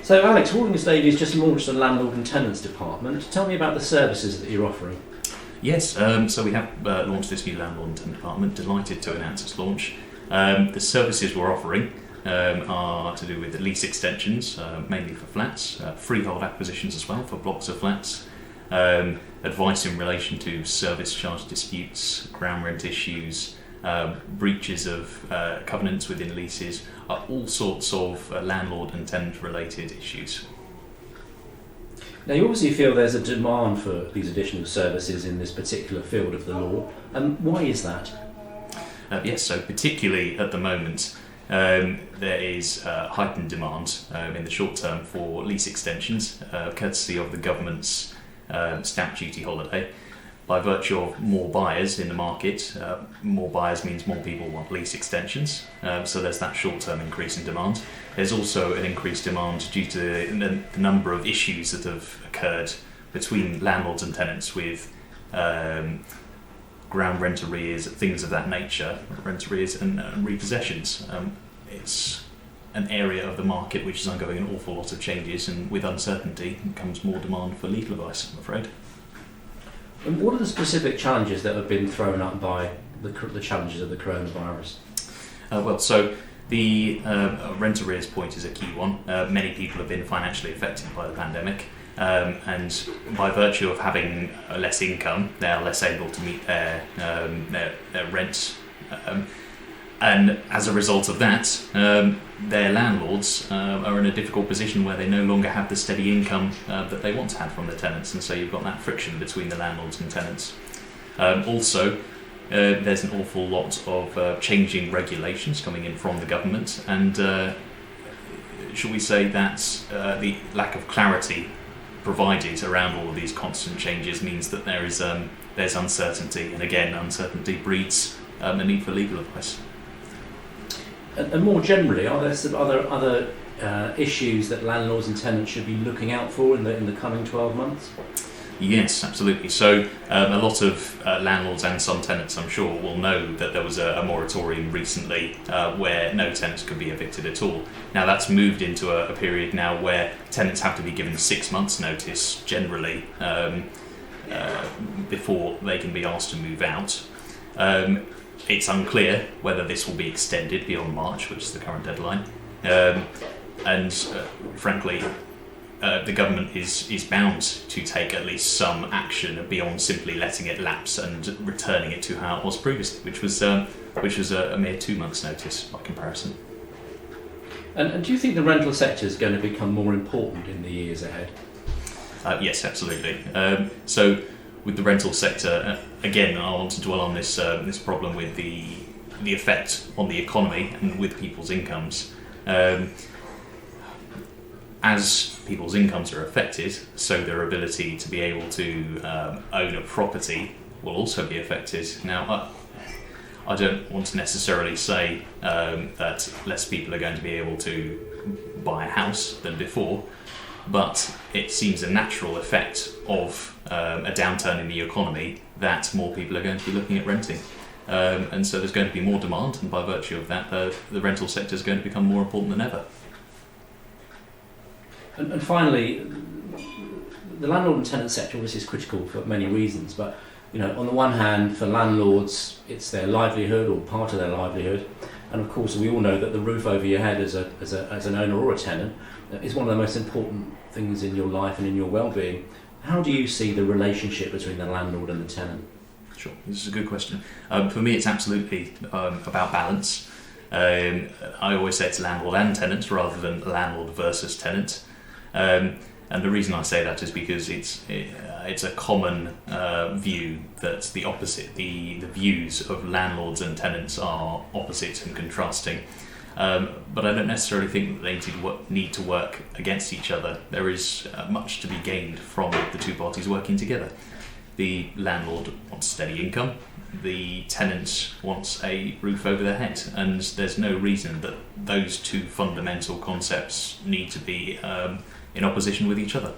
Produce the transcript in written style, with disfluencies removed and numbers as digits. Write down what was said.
So Alex, Walling Estate has just launched a landlord and tenants department. Tell me about the services that you're offering. Yes, so we have launched this new landlord and tenant department. Delighted to announce its launch. The services we're offering are to do with lease extensions, mainly for flats, freehold acquisitions as well for blocks of flats, advice in relation to service charge disputes, ground rent issues, breaches of covenants within leases, all sorts of landlord and tenant related issues. Now you obviously feel there's a demand for these additional services in this particular field of the law. Why is that? Yes, so particularly at the moment there is heightened demand in the short term for lease extensions, courtesy of the government's stamp duty holiday. By virtue of more buyers in the market, more buyers means more people want lease extensions, so there's that short-term increase in demand. There's also an increased demand due to the number of issues that have occurred between landlords and tenants with ground rent arrears, things of that nature, rent arrears and repossessions. It's an area of the market which is undergoing an awful lot of changes, and with uncertainty comes more demand for legal advice, I'm afraid. And what are the specific challenges that have been thrown up by the challenges of the coronavirus? So the rent arrears point is a key one. Many people have been financially affected by the pandemic, and by virtue of having less income, they are less able to meet their rent. And as a result of that, their landlords are in a difficult position where they no longer have the steady income that they once had from the tenants, and so you've got that friction between the landlords and tenants. Also, there's an awful lot of changing regulations coming in from the government, and shall we say that the lack of clarity provided around all of these constant changes means that there's uncertainty, and again, uncertainty breeds a need for legal advice. And more generally, are there some other issues that landlords and tenants should be looking out for in the coming 12 months? Yes, absolutely. So a lot of landlords and some tenants, I'm sure, will know that there was a moratorium recently where no tenants could be evicted at all. Now that's moved into a period now where tenants have to be given 6 months' notice generally before they can be asked to move out. It's unclear whether this will be extended beyond March, which is the current deadline, and frankly, the government is bound to take at least some action beyond simply letting it lapse and returning it to how it was previously, which was a mere 2 months' notice by comparison. And do you think the rental sector is going to become more important in the years ahead? Yes, absolutely. So with the rental sector, again, I want to dwell on this problem with the effect on the economy and with people's incomes. As people's incomes are affected, so their ability to be able to own a property will also be affected. Now, I don't want to necessarily say that less people are going to be able to buy a house than before, but it seems a natural effect of a downturn in the economy that more people are going to be looking at renting. And so there's going to be more demand, and by virtue of that, the rental sector is going to become more important than ever. And finally, the landlord and tenant sector obviously is critical for many reasons, but on the one hand, for landlords, it's their livelihood or part of their livelihood, and of course we all know that the roof over your head as an owner or a tenant is one of the most important things in your life and in your well-being. How do you see the relationship between the landlord and the tenant? Sure, this is a good question. For me, it's absolutely about balance. I always say it's landlord and tenant rather than landlord versus tenant. And the reason I say that is because it's a common view that the views of landlords and tenants are opposite and contrasting. But I don't necessarily think that they need to work against each other. There is much to be gained from the two parties working together. The landlord wants steady income, the tenant wants a roof over their head, and there's no reason that those two fundamental concepts need to be in opposition with each other.